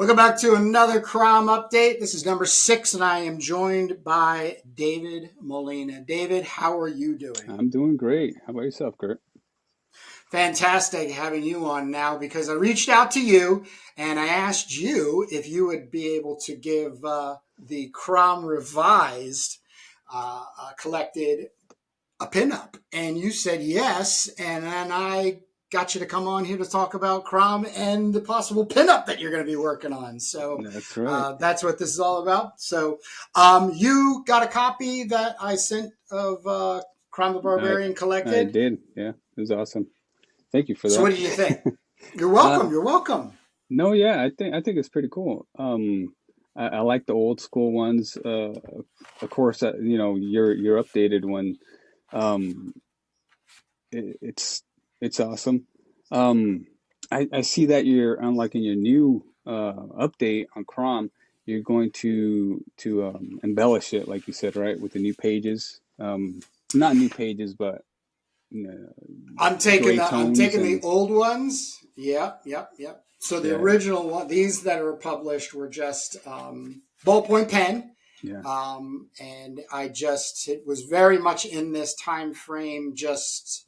Welcome back to another CROM update. This is number 6, and I am joined by David Molina. David, how are you doing? I'm doing great. How about yourself, Kurt? Fantastic having you on now because I reached out to you and I asked you if you would be able to give the CROM revised collected a pinup, and you said yes, and then I got you to come on here to talk about CROM and the possible pinup that you're going to be working on. So That's right. that's what this is all about. So you got a copy that I sent of CROM the I Barbarian I collected. did. Yeah, it was awesome. Thank you for So what that. did you think? You're uh, welcome. You're welcome. no, yeah, I think it's pretty cool. I like the old school ones. Of course, your updated one. Um, it's awesome. Um, I see that you're unlike in your new update on Chrome, you're going to embellish it, like you said, right, with the new pages. Not new pages, but uh, gray I'm tones taking the and old ones. Yep, yep, yep. So the yeah, original one, these that are published were just ballpoint pen. yeah, And it was very much in this time frame, just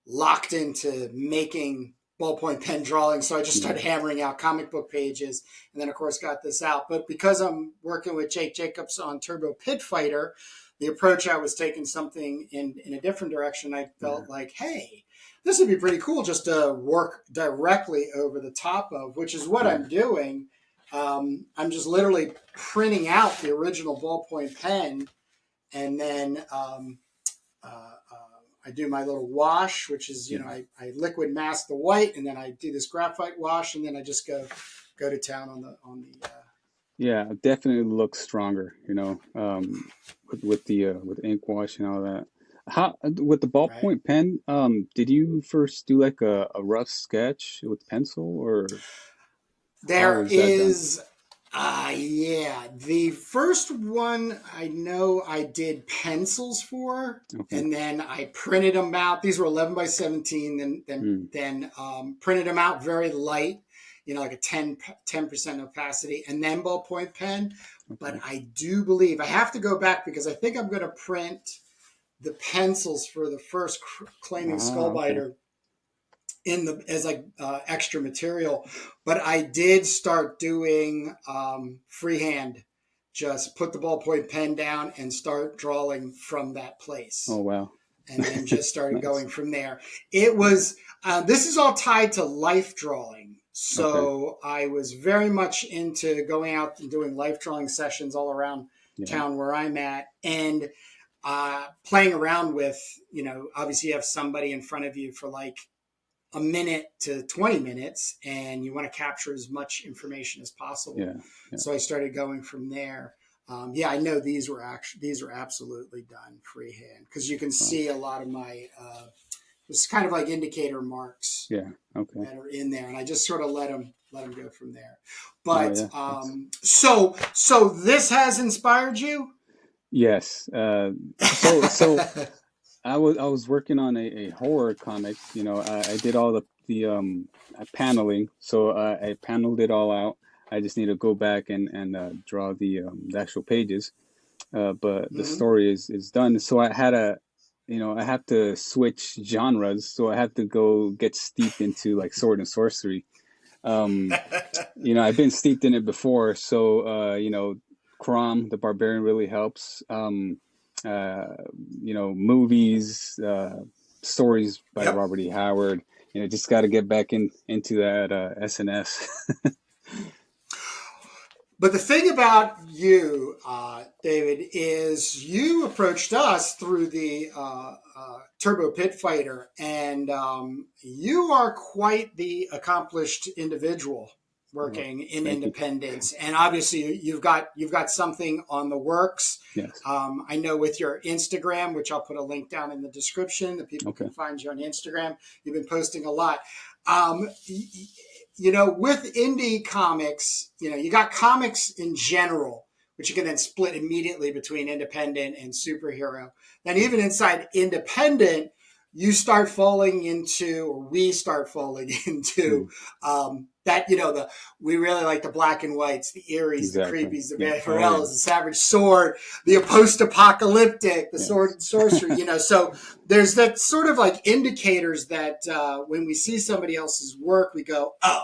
locked into making ballpoint pen drawings. So I just yeah, started hammering out comic book pages, and then of course got this out. But because I'm working with Jake Jacobs on Turbo Pit Fighter, the approach I was taking something in a different direction. I yeah, felt like, hey, this would be pretty cool just to work directly over the top of, which is what yeah. I'm doing. I'm just literally printing out the original ballpoint pen, and then I do my little wash, which is, Yeah. I liquid mask the white, and then I do this graphite wash, and then I just go to town on the. Yeah, it definitely looks stronger, with ink wash and all that. How with the Right. ballpoint pen, did you first do like a rough sketch with pencil, or how There is that done? is, yeah, the first one I know I did pencils for, Okay. and then I printed them out. These were 11 by 17, Hmm. printed them out very light, like a 10% opacity, and then ballpoint pen. But Okay. I do believe I have to go back because I think I'm going to print the pencils for the first claiming Ah, okay. skullbiter in the as like extra material. But I did start doing freehand, just put the ballpoint pen down and start drawing from that Oh place, wow. and then just started Nice. going from there. It was this is all tied to life drawing. Okay. So I was very much into going out and doing life drawing sessions all around Yeah. town where I'm at, and playing around with, obviously you have somebody in front of you for like a minute to 20 minutes, and you want to capture as much information as possible. Yeah. Yeah. So I started going from there. Yeah, I know these are absolutely done freehand because you can Wow. see a lot of my it's kind of like indicator marks Yeah. Okay. that are in there, and I just sort of let them go from there. Oh But yeah. That's so this has inspired you. yes. So I was working on a horror comic. I did all the paneling, so I paneled it all out. I just need to go back and draw the actual pages. But the Hmm. story is done. So I have to switch genres. So I have to go get steeped into like sword and sorcery. Um, I've been steeped in it before, so CROM the Barbarian really helps. Uh, Movies, stories by Yep. Robert E. Howard. Just got to get back into that SNS. But the thing about you, David, is you approached us through the Turbo Pit Fighter, and you are quite the accomplished individual Well, working in thank you. independence. And obviously, you've got something on the works. Yes. I know with your Instagram, which I'll put a link down in the description, that people Okay. can find you on Instagram. You've been posting a lot. Um, with indie comics, you got comics in general, which you can then split immediately between independent and superhero. Then even inside independent, you start falling into, or we start falling into, Mm, that, we really like the black and whites, the Eries, the exactly. creepies, the Yeah. Oh yeah. Vampirellas, the Savage Sword, the post-apocalyptic, the sword Yes. and sorcery, so there's that sort of like indicators that when we see somebody else's work, we go, oh,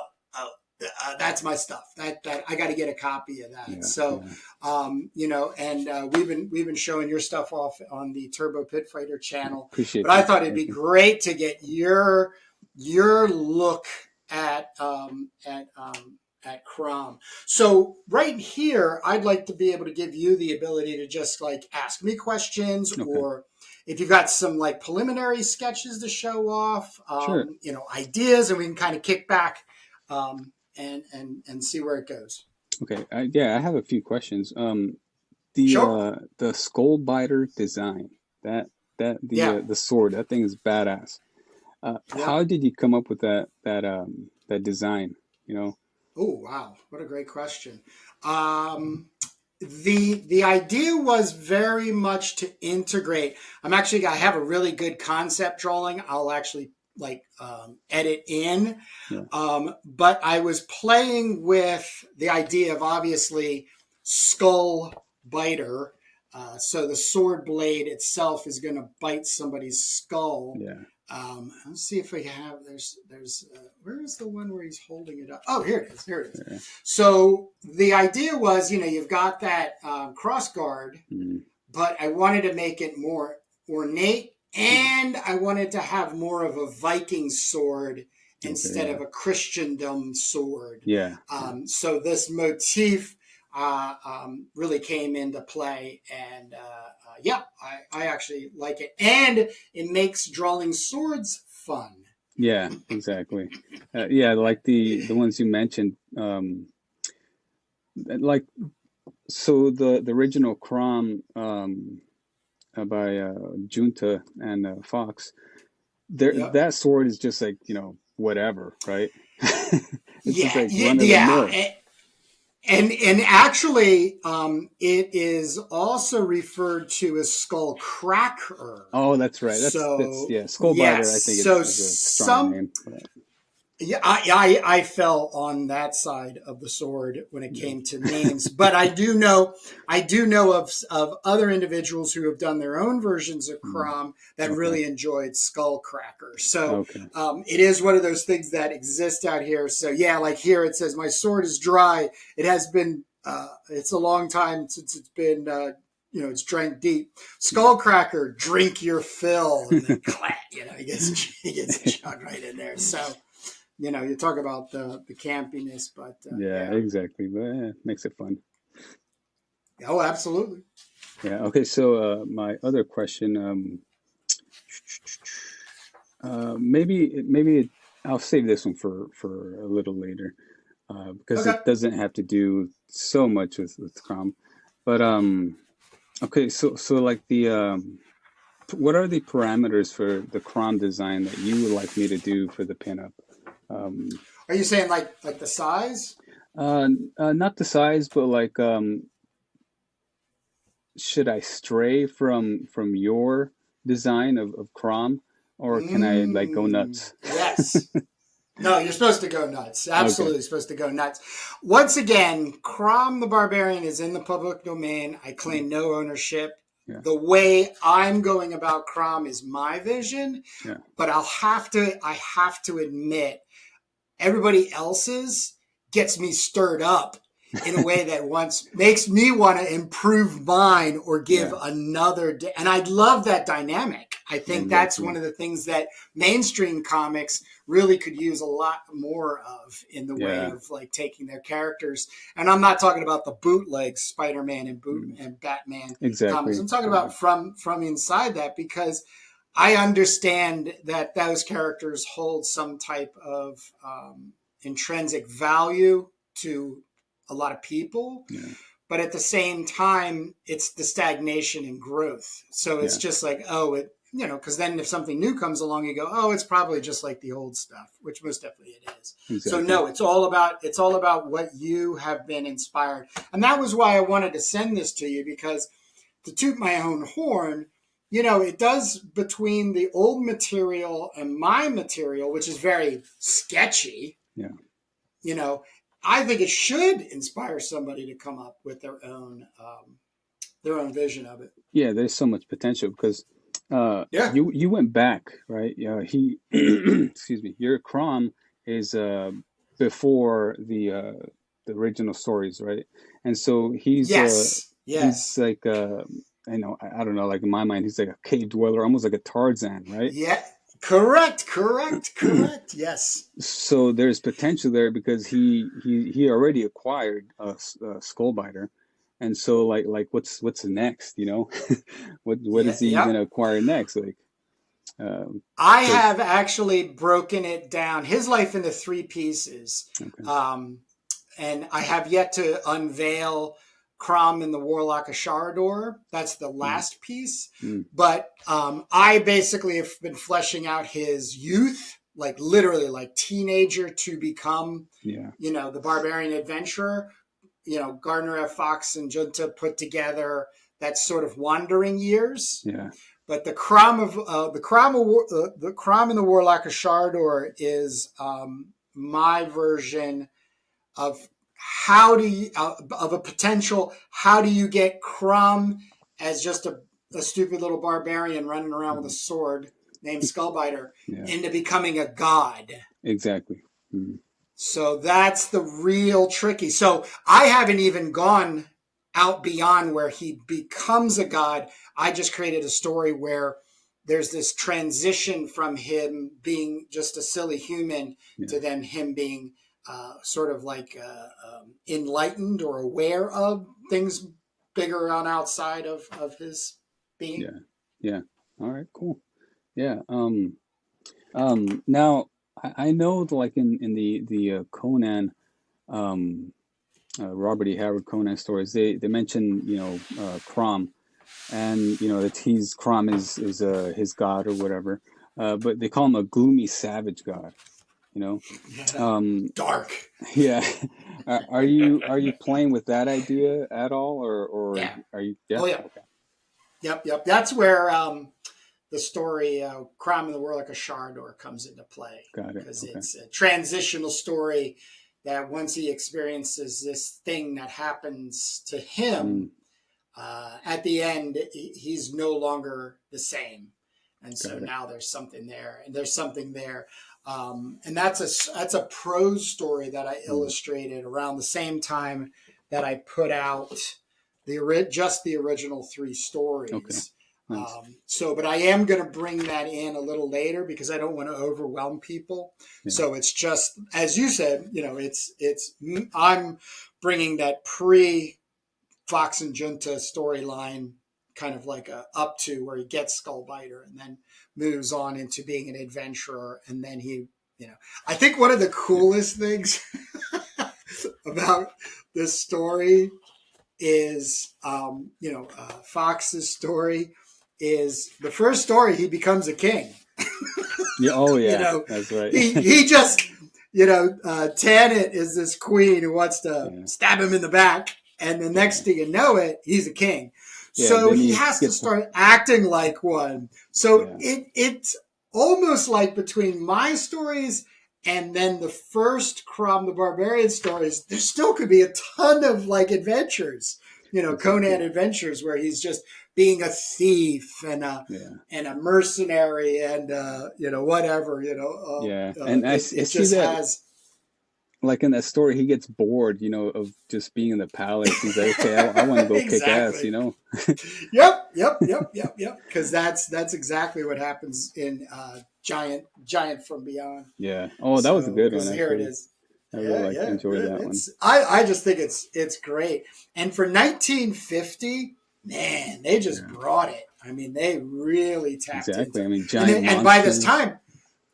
that's my stuff. That I got to get a copy of that. Yeah. So, Yeah. and we've been showing your stuff off on the Turbo Pit Fighter channel, but Appreciate I that. thought it'd be Thank you. great to get your look at CROM. So right here, I'd like to be able to give you the ability to just like ask me questions, Okay. or if you've got some like preliminary sketches to show off, Sure. ideas, and we can kind of kick back and see where it goes. Okay. Yeah, I have a few questions. The Sure. uh the skull biter design, that Yeah. the sword, that thing is badass. Yeah. How did you come up with that design? You know? Oh, wow. What a great question. Um, the idea was very much to integrate. I have a really good concept drawing. I'll actually like edit in. Yeah. But I was playing with the idea of obviously skull biter. So the sword blade itself is going to bite somebody's skull. Yeah. Let's see if we have. There's. Where is the one where he's holding it up? Oh, here it is. Here it is. Yeah. So the idea was, you've got that cross guard, Mm, but I wanted to make it more ornate, mm. and I wanted to have more of a Viking sword Okay. instead Yeah. of a Christendom sword. Yeah. Yeah. So this motif really came into play, and yeah, I actually like it, and it makes drawing swords fun. Yeah. Exactly. Yeah. Like the ones you mentioned. Like so the original CROM by Junta and Fox. There, Yep. that sword is just like, whatever, right? It's just Yeah, like yeah, run of the yeah. mill. And actually, it is also referred to as skull cracker. Oh, that's right. That's So yeah. Skullbiter, yes, I think so is a stronger some name for that. yeah, I fell on that side of the sword when it Yeah. came to names, but I do know of other individuals who have done their own versions of Mm, Crom that okay. really enjoyed Skullcracker. So Okay. it is one of those things that exist out here. So yeah, like here it says, "My sword is dry. It has been. It's a long time since it's been." It's drank deep. Yeah. Skullcracker, drink your fill, and then clap. He gets chugged right in there. So you talk about the campiness, but Yeah, yeah. exactly. But makes it fun. Oh, absolutely. Yeah. Okay. So my other question, maybe I'll save this one for a little later, because Okay. it doesn't have to do so much with Chrome. But okay. So like what are the parameters for the Chrome design that you would like me to do for the pinup? Um, Are you saying like the size? Not the size, but like should I stray from your design of Crom, or can I like go nuts? Yes. No, you're supposed to go nuts. Okay. Absolutely supposed to go nuts. Once again, CROM the Barbarian is in the public domain. I claim no ownership. Yeah. The way I'm going about CROM is my vision, Yeah. but I have to admit, everybody else's gets me stirred up in a way that once makes me want to improve mine or give Yeah. another and I love that dynamic. I think that's one Exactly. of the things that mainstream comics really could use a lot more of, in the way Yeah. of like taking their characters. And I'm not talking about the bootleg Spider-Man Mm. and Batman comics. Exactly. I'm talking Yeah. about from inside that, because I understand that those characters hold some type of intrinsic value to a lot of people, Yeah. but at the same time, it's the stagnation and growth. So it's Yeah. just like, oh, because then if something new comes along, you go, oh, it's probably just like the old stuff, which most definitely it is. So Exactly. no, it's all about what you have been inspired, and that was why I wanted to send this to you, because to toot my own horn, it does between the old material and my material, which is very sketchy. Yeah. You know, I think it should inspire somebody to come up with their own vision of it. Yeah, there's so much potential because Yeah. you went back, right? He excuse me, your CROM is before the original stories, right? And so Yes. he's Yes. like I don't know, like in my mind he's like a cave dweller, almost like a Tarzan, right? Yeah. Correct. Correct. Correct. Yes. So there's potential there because he already acquired a Skullbiter, and so what's next? What Yeah. is he Yep. gonna acquire next? I Because have actually broken it down, his life into three pieces. okay, Um, and I have yet to unveil CROM and the Warlock of Sharador. That's the mm, last piece. mm, But I basically have been fleshing out his youth, like literally like teenager to become, yeah, the barbarian adventurer. Gardner F. Fox and Junta put together that sort of wandering years. yeah, But the Crom and the Warlock of Sharador is my version of how do you of a potential how do you get Crom as just a stupid little barbarian running around with a mm, sword named Skullbiter yeah, into becoming a god. exactly. Mm, So that's the real tricky. So I haven't even gone out beyond where he becomes a god. I just created a story where there's this transition from him being just a silly human yeah, to then him being sort of like enlightened or aware of things bigger on outside of his being. yeah, yeah. All right, cool. Yeah. Now I know like in the Conan um Robert E. Howard Conan stories, they mention Crom, and that he's Crom is his god or whatever, but they call him a gloomy savage god. You know, Yeah. um, Dark. yeah. Are you playing with that idea at all, or Yeah. are you? Yeah, Oh yeah. okay, Yep. Yep. That's where the story Crime in the World Like a Shardor comes into play got it. because Okay. it's a transitional story that once he experiences this thing that happens to Mm, him, at the end, he's no longer the same. And so got it. now there's something there, and there's something there. And that's a prose story that I Mm, illustrated around the same time that I put out just the original three okay. stories. Nice. But I am going to bring that in a little later because I don't want to overwhelm people. Yeah. So it's just as you said, it's I'm bringing that pre Fox and Junta storyline kind of like a up to where he gets Skullbiter and then moves on into being an adventurer, and then I think one of the Yeah. coolest things about this story is Fox's story is the first story he becomes a king. Yeah. Oh, you yeah. know, That's right. he just Tanit is this queen who wants to Yeah. stab him in the back, and the next Yeah. thing you know it, he's a king. Yeah. So Then he he has to gets. start acting like one. So Yeah. it's almost like between my stories and then the first Crom the Barbarian stories, there still could be a ton of like adventures, Conan Exactly. adventures where he's just being a thief Yeah. and a mercenary and whatever Yeah. And I it see just that has like in that story, he gets bored, of just being in the palace. He's like, okay, I want to go kick ass, exactly. you know? Yep, because that's exactly what happens in giant from beyond. Yeah. Oh, that was a So good one, because here it actually. is. I really Yeah, like yeah, enjoyed that one. I just think it's great. And for 1950, man, they just Yeah. brought it. I mean, they really tapped Exactly. into, I mean, and giant and by this monsters. time,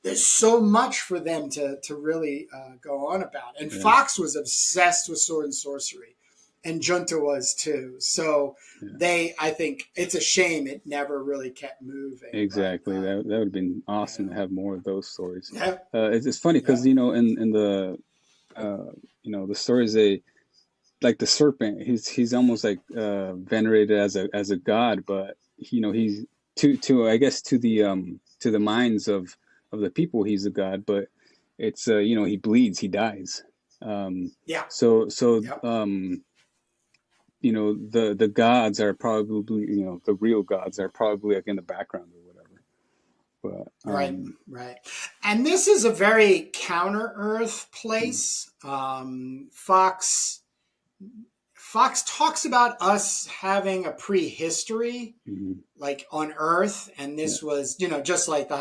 there's so much for them to really go on about. And Yeah. Fox was obsessed with sword and sorcery, and Junta was too. So Yeah. I think it's a shame it never really kept moving. But Exactly. That would have been you awesome know, to have more of those stories. yeah, It's funny yeah, because, in the, the stories like the serpent, he's almost like venerated as a god, but to I guess to the minds of the people he's a god, but it's you know, he bleeds, he dies. Um, Yeah. so Yep. you know, the gods are probably, you know, the real gods are probably like in the background or whatever. But Right. Right. And this is a very counter Earth mm, place. Fox talks about us having a prehistory, mm, like on Earth, and yeah, this was, just like the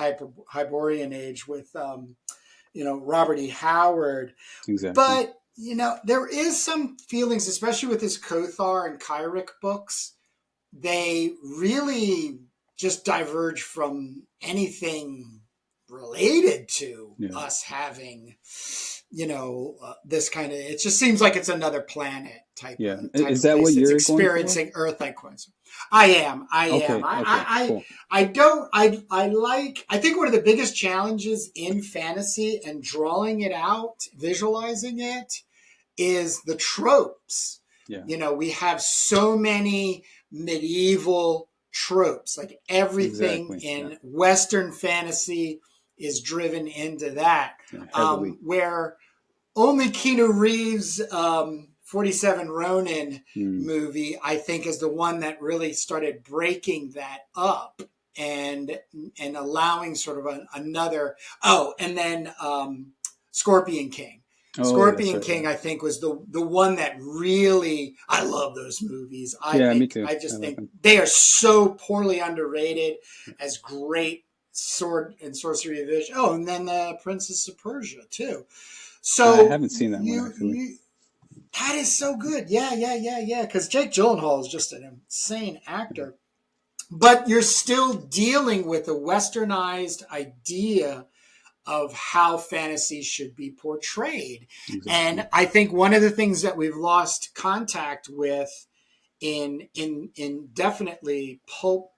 Hyborian age with, Robert E. Howard. exactly. But there is some feelings, especially with his Kothar and Kyric books. They really just diverge from anything related to Yeah. us having this kind of, it just seems like it's another planet type Yeah. of Is that what place. It's you're going for? experiencing Earth like coincidence. I am Okay, okay, cool. I don't I like, I think one of the biggest challenges in fantasy and drawing it out, visualizing it, is the tropes. Yeah, We have so many medieval tropes. Like everything exactly. Yeah, in Western fantasy is driven into that. yeah, heavily. Where only Keanu Reeves' 47 Ronin Mm. movie, I think, is the one that really started breaking that up and allowing sort of another. Oh, and then Scorpion King. Oh, that's Scorpion right. Yeah. King, I think, was the one that really, I love those movies. Yeah, me too. I I just like think them. they are so poorly underrated as great sword and sorcery of vision. Oh, and then the Princess of Persia too. I So haven't seen that one actually. that is so good. Yeah, yeah, yeah, yeah. Because Jake Gyllenhaal is just an insane Yeah, actor, but you're still dealing with a westernized idea of how fantasy should be portrayed. exactly. And I think one of the things that we've lost contact with in definitely pulp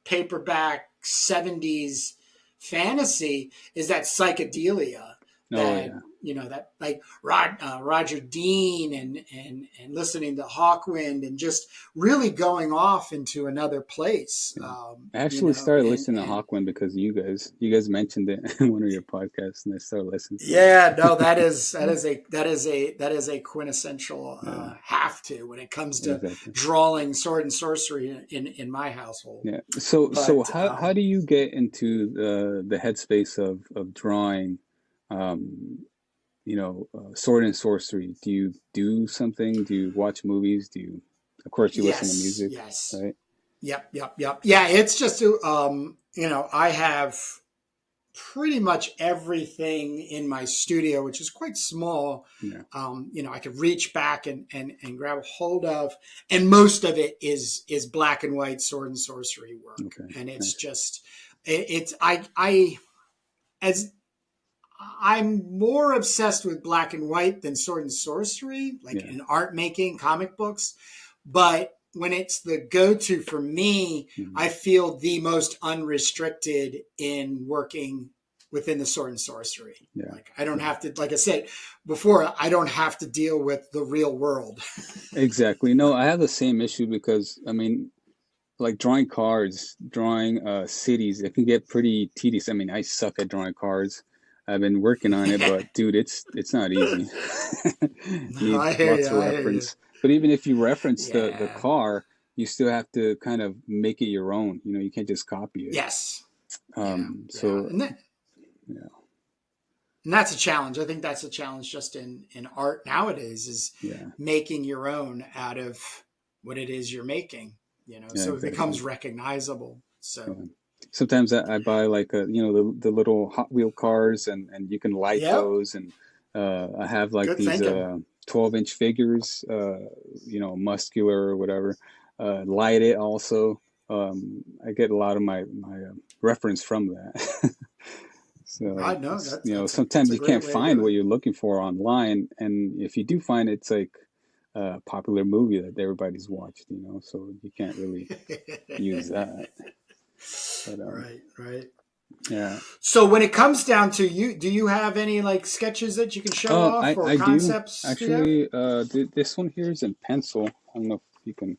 paperback 70s fantasy is that psychedelia, Oh that yeah. that like Roger Dean and listening to Hawkwind and just really going off into another place, Yeah. I actually started and listening to Hawkwind because you guys mentioned it in one of your podcasts, and I started listening to yeah, no, it. that is a quintessential Yeah, have to when it comes to exactly. drawing sword and sorcery in my household. Yeah. So But how do you get into the headspace of drawing, um, you know, sword and sorcery? Do you do something? Do you watch movies? Do you, of course, you listen to yes, music, yes. right? Yep, yep, yep. Yeah, it's just I have pretty much everything in my studio, which is quite small. Yeah. I could reach back and grab a hold of, and most of it is black and white sword and sorcery work, Okay. and it's Nice. just it's I as I'm more obsessed with black and white than sword and sorcery, like Yeah. in art making, comic books. But when it's the go to for me, Mhm. I feel the most unrestricted in working within the sword and sorcery. Yeah. Like I don't Yeah. have to, like I said before, I don't have to deal with the real world. Exactly. No, I have the same issue because I mean, like drawing cards, drawing cities, it can get pretty tedious. I mean, I suck at drawing cards. I've been working on it, but dude, it's not easy. No, Need I hear lots you. of I hear you. reference. But even if you reference the Yeah. car, you still have to kind of make it your own. You know, you can't just copy it. Yes. Yeah. Yeah. So yeah, And that's a challenge. I think that's a challenge just in art nowadays, is yeah, making your own out of what it is you're making, yeah, so it exactly. becomes recognizable. Yeah. So, Sometimes I buy like you know, the little Hot Wheel cars, and you can light yep, those, and I have like good these thinking. 12-inch figures, you know, muscular or whatever, light it also. I get a lot of my reference from that. So Right. No, it's, you know, that's sometimes a you can't great way to find do what you're looking for online, and if you do find it, it's like a popular movie that everybody's watched, you know, so you can't really use it. that. But Right. Right. yeah. So when it comes down to you, do you have any like sketches that you can show off or I do concepts? Yeah. actually. This one here is in pencil. I don't know if you can.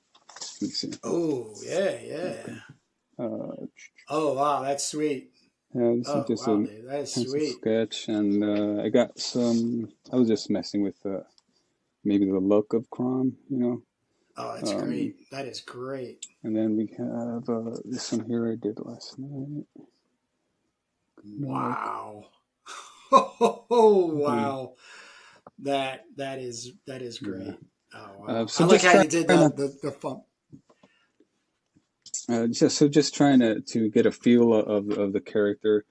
Let me see. Oh, yeah. Yeah. Okay. Uh, Oh wow, that's sweet. yeah, this is Oh just wow, a dude, that is pencil sweet. sketch, and I got some. I was just messing with maybe the look of CROM, you know. Oh, that's Um, great. That is great. and then we have this one here I did last night. Look. Wow. Oh Um, wow. That is yeah. great. Oh wow. So I like just how trying you did to the fun. just trying to get a feel of the character.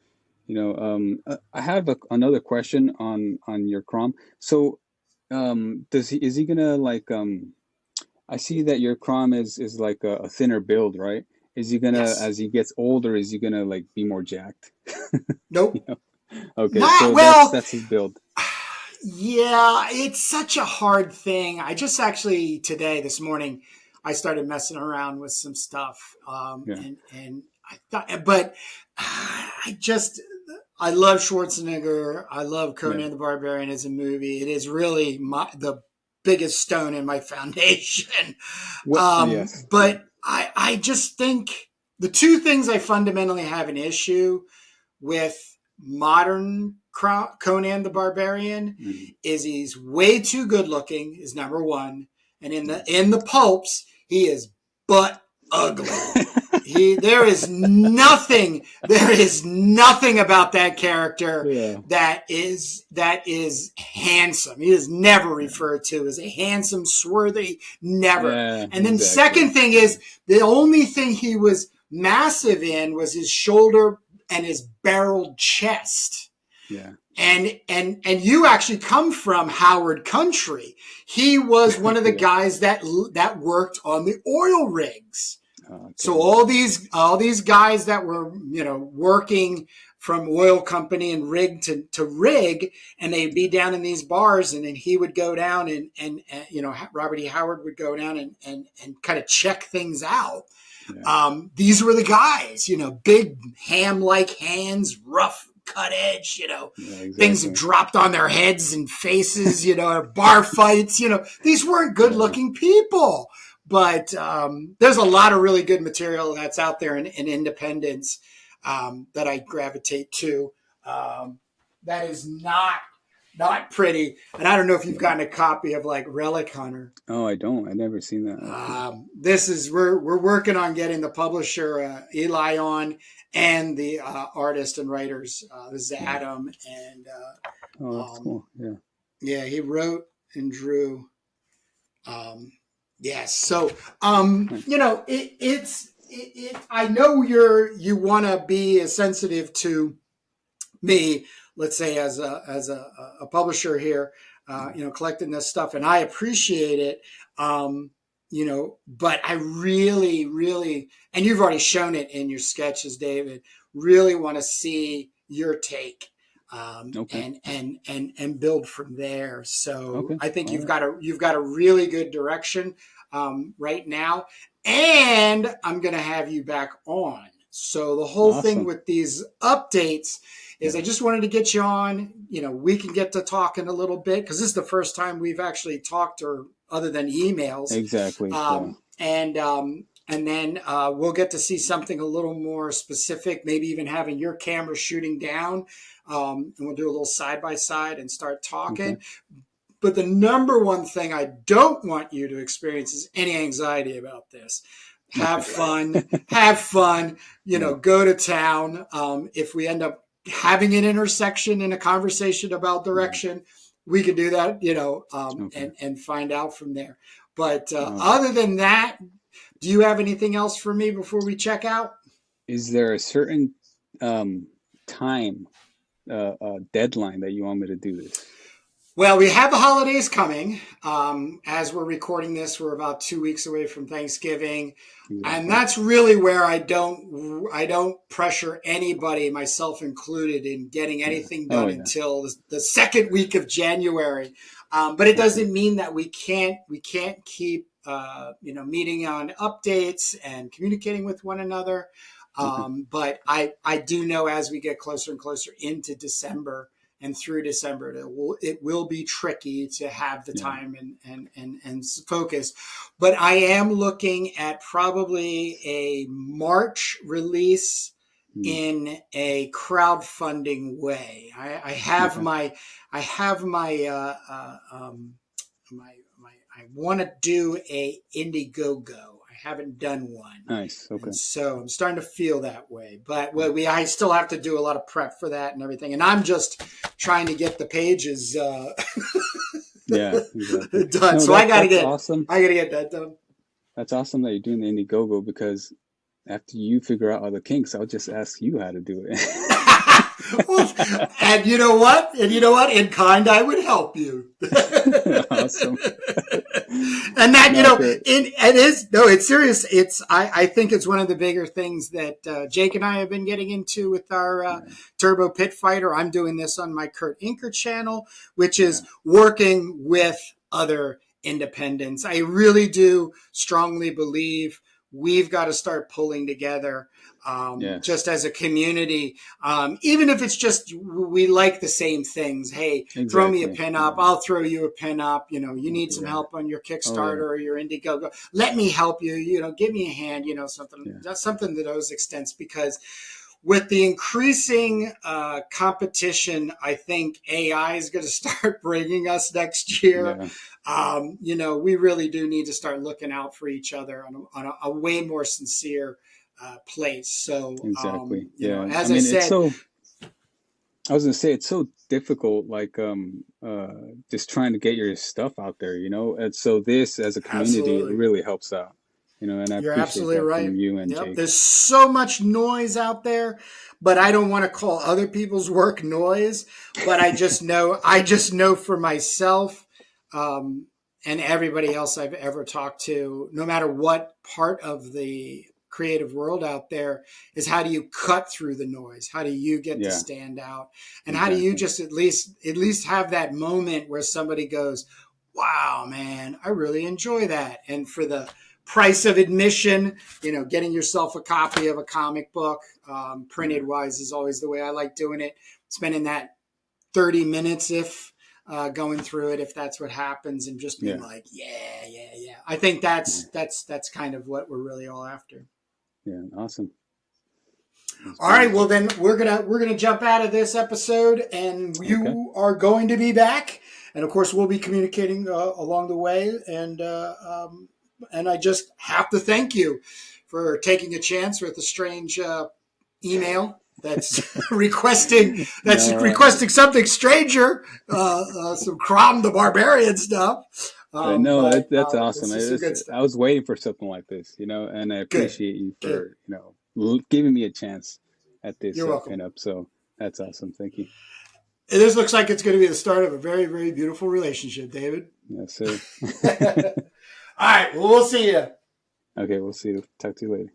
You know, I have another question on your Crom. So, does he is he gonna like I see that your Crom is like a thinner build, right? Is he gonna Yes. as he gets older, is he gonna like be more jacked? You Nope. know? Okay, Not so well. that's his build. Yeah, it's such a hard thing. I just actually today, this morning, I started messing around with some stuff, Yeah, and I thought, but I love Schwarzenegger. I love yeah. Conan the Barbarian as a movie. It is really the biggest stone in my foundation. What? Yes, yeah, But I just think the two things I fundamentally have an issue with modern Conan the Barbarian mhm, is he's way too good looking is number one, and yeah. in the pulps he is butt ugly. There is nothing about that character Yeah, that is handsome. He is never yeah, referred to as a handsome swarthy, never. yeah, And then exactly. second thing Yeah, is the only thing he was massive in was his shoulder and his barreled chest. yeah. And you actually come from Howard Country. He was one of the Yeah. guys that worked on the oil rigs. Okay, So yeah, all these guys that were working from oil company and rig to rig, and they'd be down in these bars, and then he would go down and Robert E. Howard would go down and kind of check things out. yeah, These were the guys, big ham like hands, rough cut edge, yeah, things that exactly. dropped on their heads and faces, bar fights, these weren't good Yeah. looking people. But there's a lot of really good material that's out there in Independence that I gravitate to. Um, that is not pretty. And I don't know if you've gotten a copy of like Relic Hunter. Oh, I don't. I never seen that actually. This is we're working on getting the publisher Eli on and the artist and writers. This is Yeah. Adam, and Oh, that's um, cool. Yeah. yeah, he wrote and drew. Um, yes, so Nice. I know you want to be as sensitive to me, let's say as a publisher here, Yeah. collecting this stuff, and I appreciate it. But I really, really, and you've already shown it in your sketches, David. Really want to see your take, Okay. and build from there. So Okay. I think All you've right. got a really good direction right now, and I'm going to have you back on. So the whole thing Awesome. with these updates is I Yeah. just wanted to get you on. We can get to talking a little bit because this is the first time we've actually talked, or other than emails. Exactly. Yeah. And then we'll get to see something a little more specific, maybe even having your camera shooting down. And we'll do a little side by side and start Okay. talking. But the number one thing I don't want you to experience is any anxiety about this. Okay. Have fun, Yeah. go to town. If we end up having an intersection in a conversation about Yeah. direction, we can do that, Okay. and find out from there. But All right. other than that, do you have anything else for me before we check out? Is there a certain um time deadline that you want me to do this? Well, we have the holidays coming. As we're recording this, we're about 2 weeks away from Thanksgiving, and Exactly. that's really where I don't pressure anybody, myself included, in getting Yeah. anything Oh done yeah. until the second week of January. But it Okay. doesn't mean that we can't keep meeting on updates and communicating with one another. Okay. But I do know as we get closer and closer into December and through December. It will be tricky to have the Yeah. time and focus, but I am looking at probably a March release Mm. in a crowdfunding way. I have Okay. my I have my I want to do a Indiegogo. I haven't done one, Nice. Okay. and so I'm starting to feel that way. But I still have to do a lot of prep for that and everything. And I'm just trying to get the pages Yeah, exactly. done. No, So that's awesome. I gotta get that done. That's awesome that you're doing the Indiegogo, because after you figure out all the kinks, I'll just ask you how to do Well, it. and you know what? In kind, I would help you. Awesome. And that, No, great. it is, no, it's serious. I think it's one of the bigger things that Jake and I have been getting into with our Yeah. Turbo Pit Fighter. I'm doing this on my Kurt Inker channel, which Yeah. is working with other independents. I really do strongly believe we've got to start pulling together, Yes. just as a community, even if it's just we like the same things. Hey, throw me a Exactly. pin up. Yeah. I'll throw you a pin up. You need some Yeah. help on your Oh yeah. Kickstarter or your Indiegogo. Let me help you. Give me a hand. Yeah. Something to those extents, because with the increasing competition, I think AI is going to start bringing us next year. Yeah. We really do need to start looking out for each other on a way more sincere place. So, Exactly. Yeah. I as I mean, it's said, so. I was gonna say it's so difficult, like just trying to get your stuff out there, and so this as a community, it absolutely. really helps out, and I You're appreciate absolutely that from right. you and Yep. Jake. There's so much noise out there, but I don't want to call other people's work noise. But I just know for myself, um, and everybody else I've ever talked to, no matter what part of the creative world out there, is how do you cut through the noise? How do you get to Yeah, stand out? And how do you exactly. just at least have that moment where somebody goes, wow, man, I really enjoy that. And for the price of admission, getting yourself a copy of a comic book, Yeah, printed wise, is always the way I like doing it. Spending that 30 minutes, if going through it, if that's what happens, and just being yeah, like, yeah, yeah, yeah. I think yeah, that's kind of what we're really all after. yeah. Awesome. That's All right, great. well then we're gonna jump out of this episode, and Okay. you are going to be back, and of course we'll be communicating along the way, and I just have to thank you for taking a chance with a strange email that's No, requesting something stranger, some CROM the Barbarian stuff. no, But that's awesome. this is some good I stuff. was waiting for something like this, and I Good, appreciate you good. for, giving me a chance at this You're welcome. pinup. So that's awesome. Thank you. This looks like it's going to be the start of a very, very beautiful relationship, David. Yes, sir. All right. Well, we'll see you. Okay, we'll see you. Talk to you later.